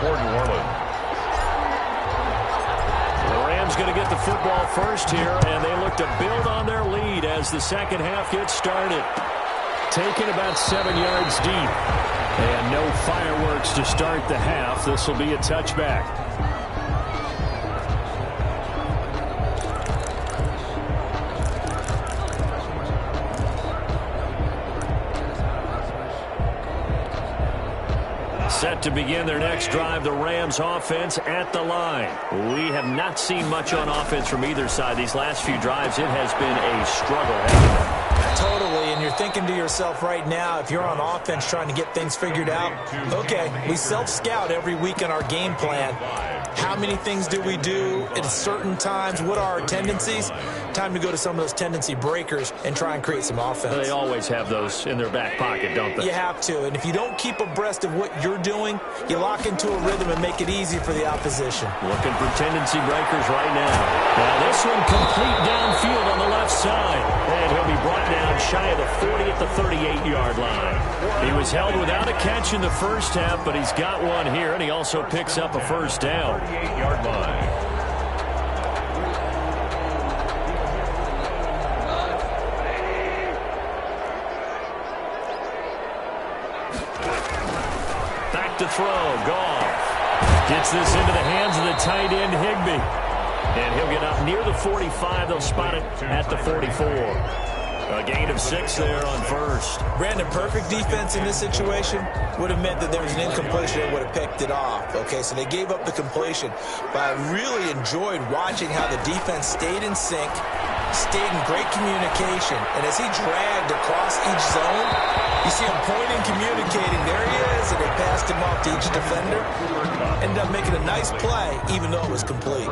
for New Orleans. The Rams going to get the football first here, and they look to build on their lead as the second half gets started. Taken about 7 yards deep. And no fireworks to start the half. This will be a touchback. Set to begin their next drive, the Rams offense at the line. We have not seen much on offense from either side. These last few drives, it has been a struggle. Totally, and you're thinking to yourself right now, if you're on offense trying to get things figured out, okay, we self-scout every week in our game plan. How many things do we do at certain times? What are our tendencies? Time to go to some of those tendency breakers and try and create some offense. They always have those in their back pocket, don't they? You have to, and if you don't keep abreast of what you're doing, you lock into a rhythm and make it easy for the opposition. Looking for tendency breakers right now. Now this one complete downfield on the left side. And he'll be brought down shy of the 40 at the 38-yard line. He was held without a catch in the first half, but he's got one here, and he also picks up a first down. 38-yard line. Back to throw. Goff gets this into the hands of the tight end, Higbee. And he'll get up near the 45. They'll spot it at the 44. A gain of 6 there on first. Brandon, perfect defense in this situation would have meant that there was an incompletion that would have picked it off. Okay, so they gave up the completion. But I really enjoyed watching how the defense stayed in sync, stayed in great communication. And as he dragged across each zone, you see him pointing, communicating. There he is, and they passed him off to each defender. Ended up making a nice play, even though it was complete.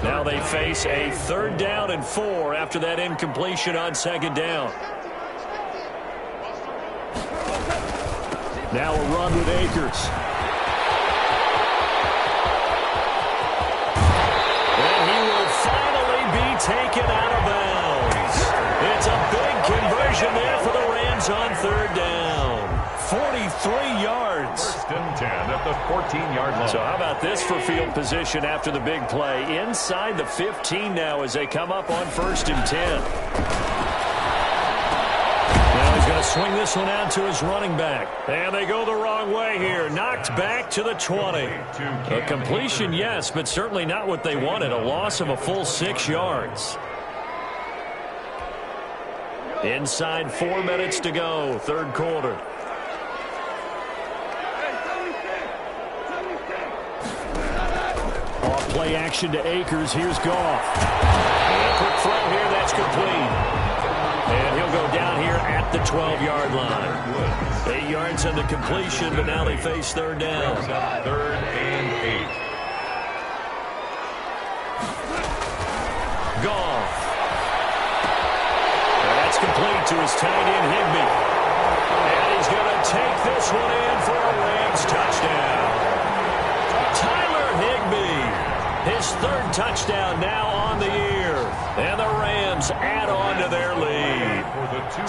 Now they face a 3rd down and 4 after that incompletion on 2nd down. Now a run with Akers. And he will finally be taken out of bounds. It's a big conversion there for the Rams on 3rd down. 43 yards. 1st and 10 at the 14-yard line. So how about this for field position after the big play? Inside the 15 now as they come up on 1st and 10. Now he's going to swing this one out to his running back. And they go the wrong way here. Knocked back to the 20. A completion, yes, but certainly not what they wanted. A loss of a full 6 yards. Inside 4 minutes to go, 3rd quarter. Play action to Akers. Here's Goff. And a quick throw here. That's complete. And he'll go down here at the 12-yard line. 8 yards on the completion, but now they face 3rd down. 3rd and 8. Goff. And that's complete to his tight end, Higbee. And he's going to take this one in for a Rams touchdown. His 3rd touchdown now on the year. And the Rams add on to their lead.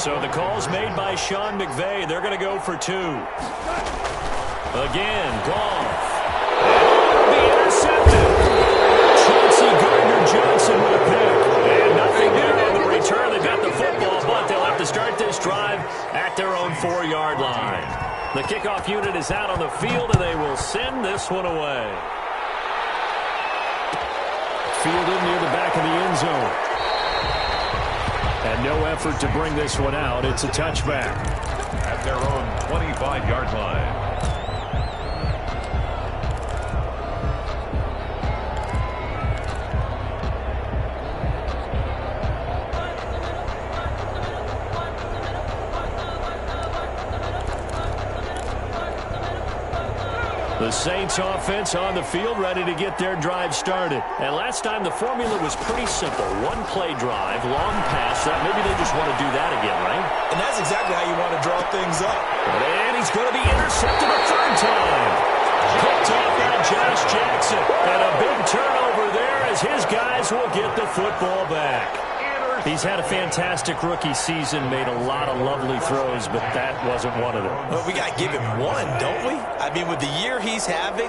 So the call's made by Sean McVay. They're going to go for 2. Again, Goff. And be intercepted. Chauncey Gardner-Johnson with a pick. And nothing there on the return. They've got the football, but they'll have to start this drive at their own 4-yard line. The kickoff unit is out on the field, and they will send this one away. Fielded near the back of the end zone. And no effort to bring this one out. It's a touchback. At their own 25-yard line. The Saints offense on the field ready to get their drive started. And last time the formula was pretty simple. 1-play drive, long pass. Maybe they just want to do that again, right? And that's exactly how you want to draw things up. And he's going to be intercepted a 3rd time. Picked off by Josh Jackson. And a big turnover there as his guys will get the football back. He's had a fantastic rookie season, made a lot of lovely throws, but that wasn't one of them. Well, we got to give him one, don't we? I mean, with the year he's having,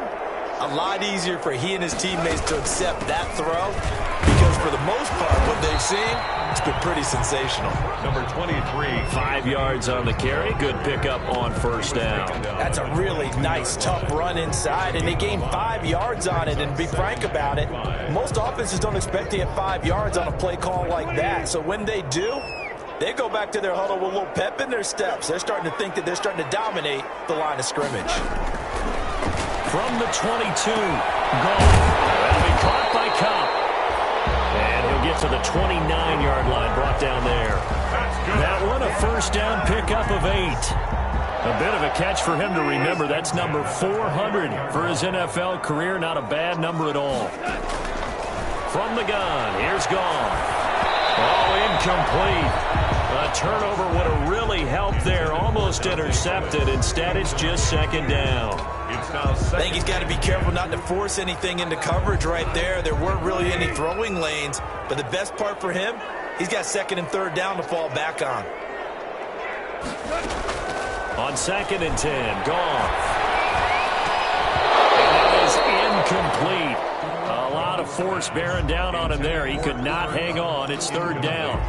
a lot easier for he and his teammates to accept that throw because for the most part, what they've seen, it's been pretty sensational. Number 23. 5 yards on the carry. Good pickup on first down. That's a really nice, tough run inside, and they gained 5 yards on it. And to be frank about it, most offenses don't expect to get 5 yards on a play call like that. So when they do, they go back to their huddle with a little pep in their steps. They're starting to think that they're starting to dominate the line of scrimmage. From the 22, gone. That'll be caught by Cobb. And he'll get to the 29-yard line, brought down there. That one, a first down pickup of 8. A bit of a catch for him to remember. That's number 400 for his NFL career. Not a bad number at all. From the gun, here's Gone. Oh, incomplete. A turnover would have really helped there. Almost intercepted. Instead, it's just second down. I think he's got to be careful not to force anything into coverage right there. There weren't really any throwing lanes. But the best part for him, he's got second and third down to fall back on. On second and 10, Goff. And that is incomplete. A lot of force bearing down on him there. He could not hang on. It's third down.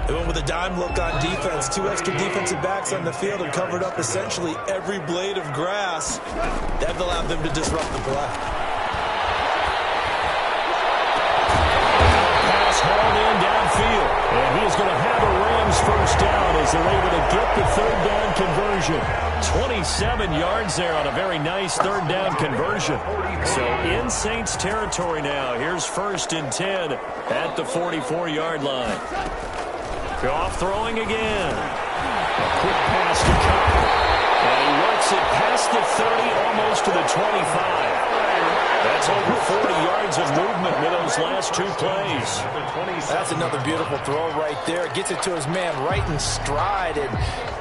They went with a dime look on defense. 2 extra defensive backs on the field and covered up essentially every blade of grass. That allowed them to disrupt the play. Pass hauled in downfield. And he is going to have a Rams first down as they're able to get the third down conversion. 27 yards there on a very nice third down conversion. So in Saints territory now. Here's first and 10 at the 44-yard line. Goff throwing again. A quick pass to Cobb. And he works it past the 30, almost to the 25. That's over 40 yards of movement with those last 2 plays. That's another beautiful throw right there. Gets it to his man right in stride. And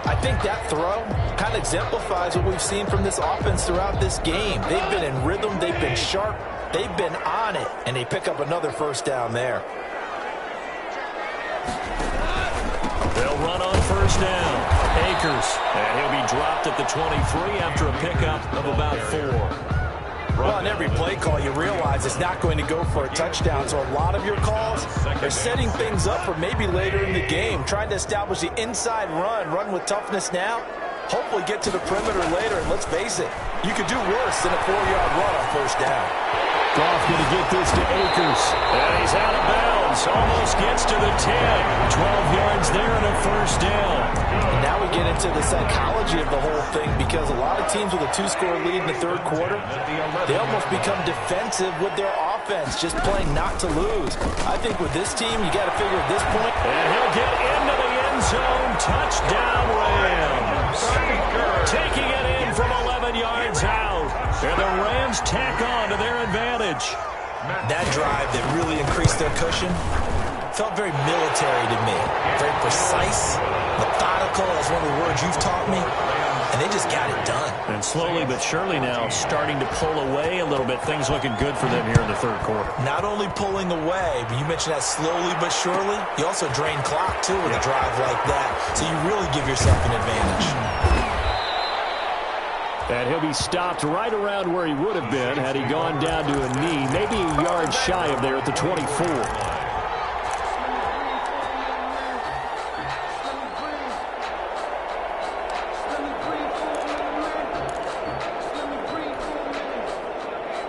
I think that throw kind of exemplifies what we've seen from this offense throughout this game. They've been in rhythm. They've been sharp. They've been on it. And they pick up another first down there. They'll run on first down. Akers. And he'll be dropped at the 23 after a pickup of about 4. Well, on every play call, you realize it's not going to go for a touchdown. So a lot of your calls are setting things up for maybe later in the game, trying to establish the inside run with toughness now, hopefully get to the perimeter later. And let's face it, you could do worse than a 4-yard run on first down. Goff going to get this to Akers. And he's out of bounds. Almost gets to the 10. 12 yards there and a first down. And now we get into the psychology of the whole thing because a lot of teams with a 2-score lead in the third quarter, they almost become defensive with their offense, just playing not to lose. I think with this team, you got to figure at this point. And he'll get into the end zone. Touchdown Rams. Taking it in from 11 yards out. And the Rams tack on to their advantage. That drive that really increased their cushion felt very military to me. Very precise, methodical, that's one of the words you've taught me. And they just got it done. And slowly but surely now starting to pull away a little bit. Things looking good for them here in the third quarter. Not only pulling away, but you mentioned that slowly but surely. You also drain clock, too, with a drive like that. So you really give yourself an advantage. And he'll be stopped right around where he would have been had he gone down to a knee, maybe a yard shy of there at the 24.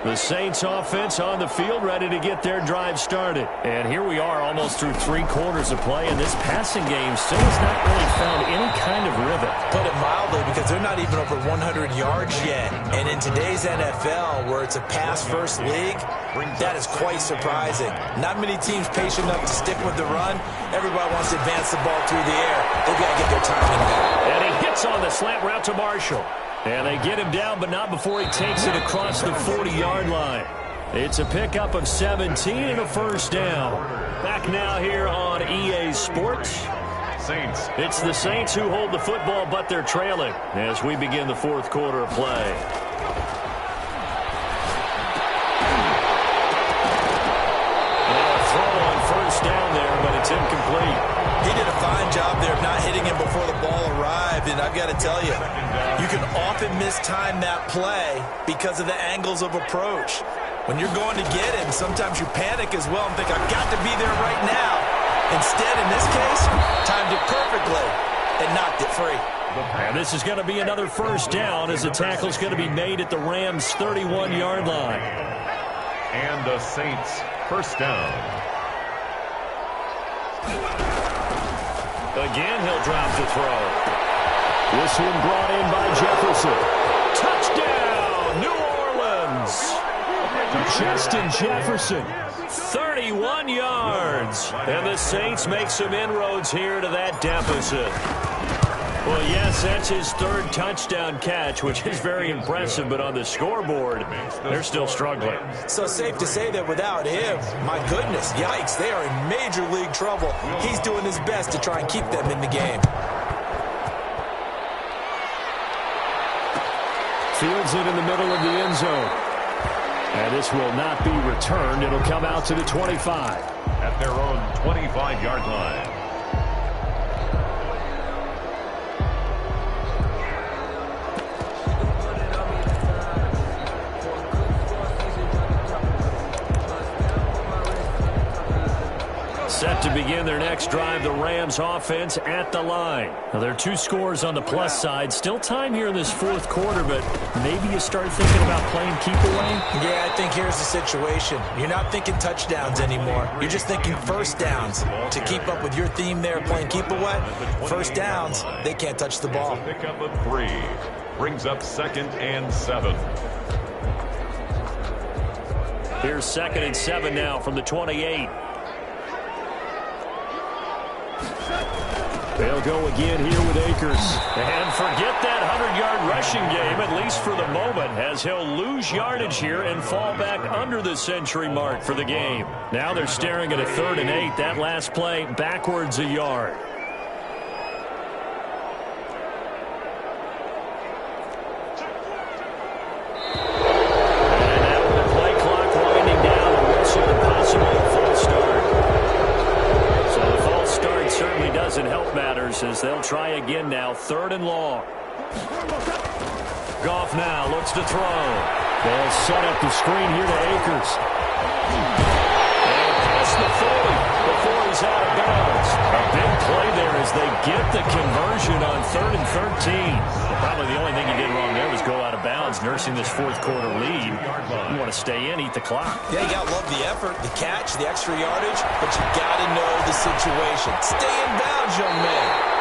The Saints offense on the field ready to get their drive started. And here we are almost through 3 quarters of play, and this passing game still has not really found any kind of rhythm. Put it mildly, because they're not even over 100 yards yet. And in today's NFL, where it's a pass-first league, that is quite surprising. Not many teams patient enough to stick with the run. Everybody wants to advance the ball through the air. They've got to get their timing back. And he hits on the slant route to Marshall. And they get him down, but not before he takes it across the 40-yard line. It's a pickup of 17 and a first down. Back now here on EA Sports. Saints. It's the Saints who hold the football, but they're trailing as we begin the fourth quarter of play. And a throw on first down there, but it's incomplete. He did a fine job there of not hitting him before the ball arrived. with you, and I've got to tell you, you can often mistime that play because of the angles of approach. When you're going to get him, sometimes you panic as well and think, I've got to be there right now. Instead, in this case, timed it perfectly and knocked it free. And this is going to be another first down as the tackle's going to be made at the Rams' 31-yard line. And the Saints first down. Again, he'll drop to throw. This one brought in by Jefferson. Touchdown, New Orleans. Justin Jefferson, 31 yards. And the Saints make some inroads here to that deficit. Well, yes, that's his third touchdown catch, which is very impressive, but on the scoreboard, they're still struggling. So safe to say that without him, my goodness, yikes, they are in major league trouble. He's doing his best to try and keep them in the game. Fields it in the middle of the end zone. And this will not be returned. It'll come out to the 25. At their own 25-yard line. Set to begin their next drive, the Rams offense at the line. Now, there are 2 scores on the plus side. Still time here in this fourth quarter, but maybe you start thinking about playing keep away? Yeah, I think here's the situation. You're not thinking touchdowns anymore. You're just thinking first downs. To keep up with your theme there, playing keep away, first downs, they can't touch the ball. Pickup of 3. Brings up 2nd and 7. Here's 2nd and 7 now from the 28. They'll go again here with Akers. And forget that 100-yard rushing game, at least for the moment, as he'll lose yardage here and fall back under the century mark for the game. Now they're staring at a 3rd and 8. That last play backwards a yard. And now with the play clock winding down, a whistle and possibly a false start. So the false start certainly doesn't help matters as they'll try again now, 3rd and long. Goff now looks to throw. They'll set up the screen here to Akers. And past the 40 before he's out of bounds. A big play there as they get the conversion on 3rd and 13. Probably the only thing he did wrong there was go out of bounds, nursing this fourth quarter lead. You want to stay in, eat the clock. Yeah, you got to love the effort, the catch, the extra yardage, but you got to know the situation. Stay in bounds, young man.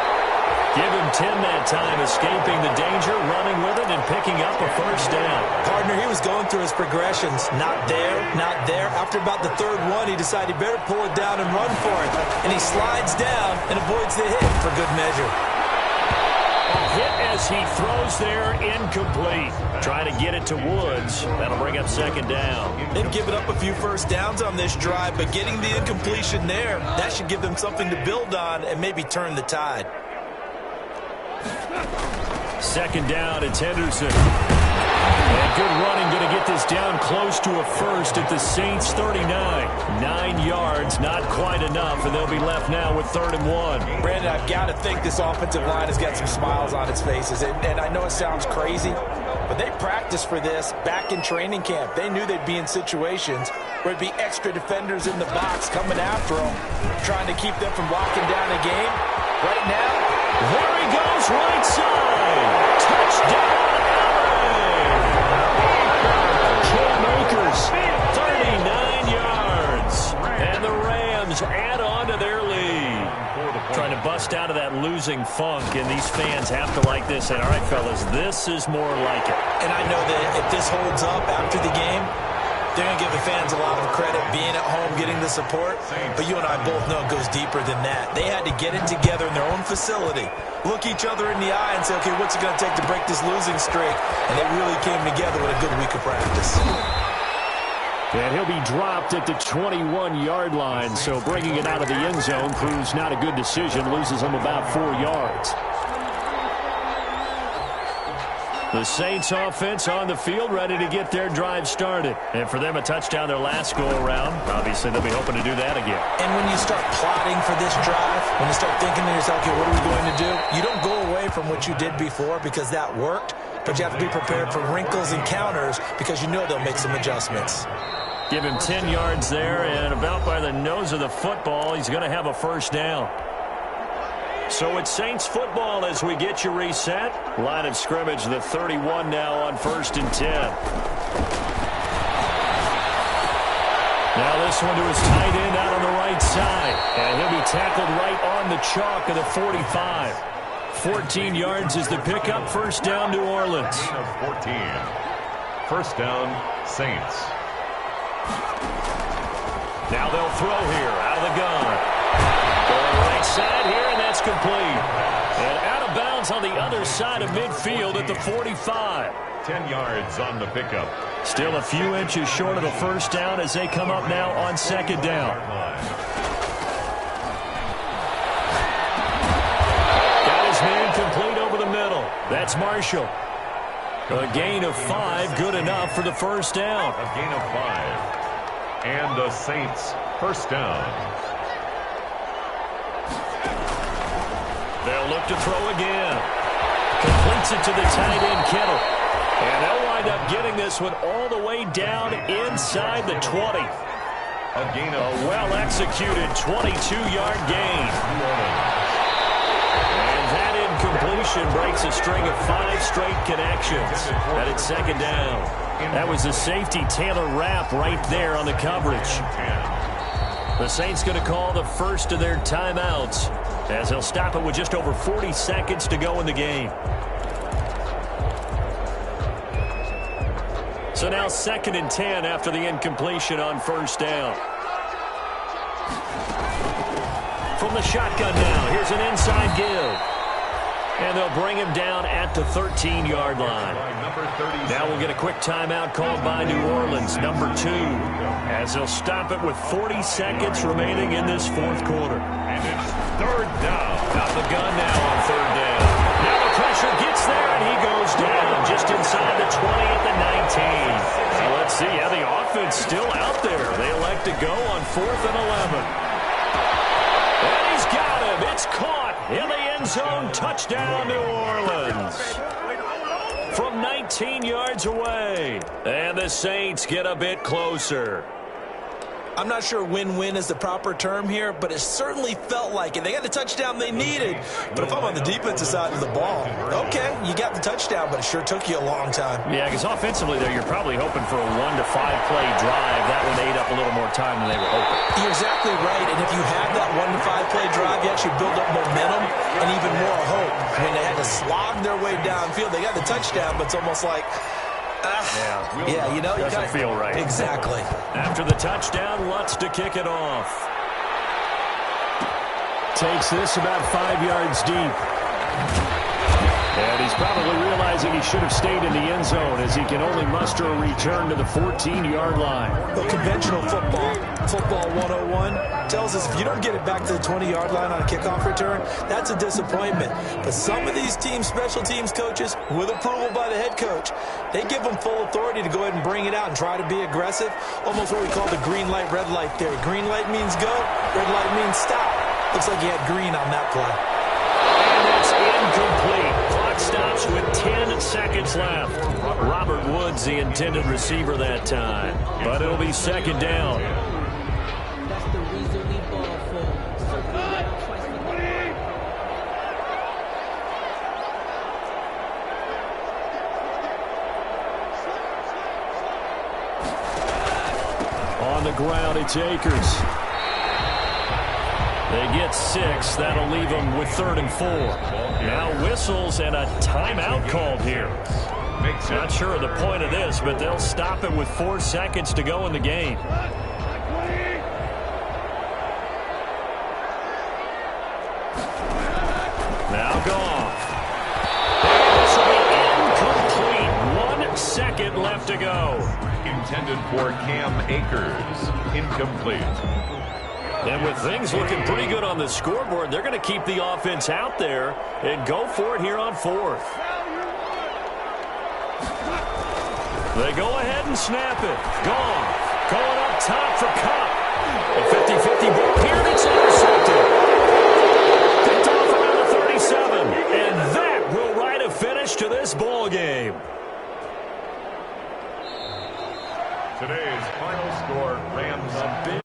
Give him 10 that time, escaping the danger, running with it, and picking up a first down. Partner, he was going through his progressions. Not there, not there. After about the 3rd one, he decided he better pull it down and run for it. And he slides down and avoids the hit for good measure. Hit as he throws there, incomplete. Trying to get it to Woods. That'll bring up 2nd down. They've given up a few first downs on this drive, but getting the incompletion there, that should give them something to build on and maybe turn the tide. 2nd down, it's Henderson. And good running, going to get this down close to a first at the Saints' 39. 9 yards, not quite enough, and they'll be left now with 3rd and 1. Brandon, I've got to think this offensive line has got some smiles on its faces. And I know it sounds crazy, but they practiced for this back in training camp. They knew they'd be in situations where there'd be extra defenders in the box coming after them, trying to keep them from locking down a game. Right now, there he goes, right side. Touchdown, Cam Akers, 39 yards. And the Rams add on to their lead. Trying to bust out of that losing funk, and these fans have to like this. And all right, fellas, this is more like it. And I know that if this holds up after the game, they're going to give the fans a lot of credit being at home, getting the support. But you and I both know it goes deeper than that. They had to get it together in their own facility, look each other in the eye and say, okay, what's it going to take to break this losing streak? And they really came together with a good week of practice. And he'll be dropped at the 21-yard line, so bringing it out of the end zone proves not a good decision, loses him about 4 yards. The Saints offense on the field, ready to get their drive started. And for them, a touchdown their last go-around. Obviously, they'll be hoping to do that again. And when you start plotting for this drive, when you start thinking to yourself, okay, what are we going to do? You don't go away from what you did before because that worked, but you have to be prepared for wrinkles and counters because you know they'll make some adjustments. Give him 10 yards there, and about by the nose of the football, he's going to have a first down. So it's Saints football as we get you reset. Line of scrimmage, the 31 now on 1st and 10. Now this one to his tight end out on the right side. And he'll be tackled right on the chalk of the 45. 14 yards is the pickup. First down, New Orleans. Gain of 14. First down, Saints. Now they'll throw here out of the gun. Going right side here, and that's complete. And out of bounds on the other side of midfield at the 45. 10 yards on the pickup. Still a few inches short of the first down as they come up now on second down. Got his man complete over the middle. That's Marshall. A gain of 5, good enough for the first down. A gain of 5. And the Saints first down. They'll look to throw again. Completes it to the tight end, Kittle. And they'll wind up getting this one all the way down inside the 20. A gain of a well-executed 22-yard gain. And that incompletion breaks a string of 5 straight connections. That is second down. That was a safety Taylor Rapp right there on the coverage. The Saints going to call the first of their timeouts as they'll stop it with just over 40 seconds to go in the game. So now 2nd and 10 after the incompletion on first down. From the shotgun now, here's an inside give. And they'll bring him down at the 13-yard line. Now we'll get a quick timeout called by New Orleans, number 2, as they'll stop it with 40 seconds remaining in this 4th quarter. And it's 3rd down. Out the gun now on 3rd down. Now the pressure gets there, and he goes down just inside the 20 at the 19. So let's see how the offense still out there. They elect to go on 4th and 11. And he's got him. It's caught in the end zone. Touchdown, New Orleans. From 19 yards away. And the Saints get a bit closer. I'm not sure win-win is the proper term here, but it certainly felt like it. They got the touchdown they needed. But if I'm on the defensive side of the ball, okay, you got the touchdown, but it sure took you a long time. Yeah, because offensively there, you're probably hoping for a 1 to 5 play drive. That one ate up a little more time than they were hoping. You're exactly right, and if you have that 1 to 5 play drive, you actually build up momentum and even more hope. When they had to slog their way downfield, they got the touchdown, but it's almost like, yeah, you know, doesn't you feel right. Exactly. After the touchdown, Lutz to kick it off. Takes this about 5 yards deep. And he's probably realizing he should have stayed in the end zone as he can only muster a return to the 14-yard line. Well, conventional football 101 tells us if you don't get it back to the 20-yard line on a kickoff return, that's a disappointment. But some of these teams, special teams coaches, with approval by the head coach, they give them full authority to go ahead and bring it out and try to be aggressive, almost what we call the green light, red light theory. Green light means go, red light means stop. Looks like he had green on that play. And it's incomplete. Clock stops with 10 seconds left. Robert Woods, the intended receiver that time. But it'll be second down. On the ground, it's Akers. They get 6. That'll leave them with 3rd and 4. Now whistles and a timeout called here. Not sure of the point of this, but they'll stop it with 4 seconds to go in the game. Now Goff. This will be incomplete. 1 second left to go. Intended for Cam Akers. Incomplete. And with things looking pretty good on the scoreboard, they're going to keep the offense out there and go for it here on 4th. They go ahead and snap it. Gone. Going up top for Cup. A 50-50 ball here, and it's intercepted. Picked off around the 37. And that will write a finish to this ball game. Today's final score, Rams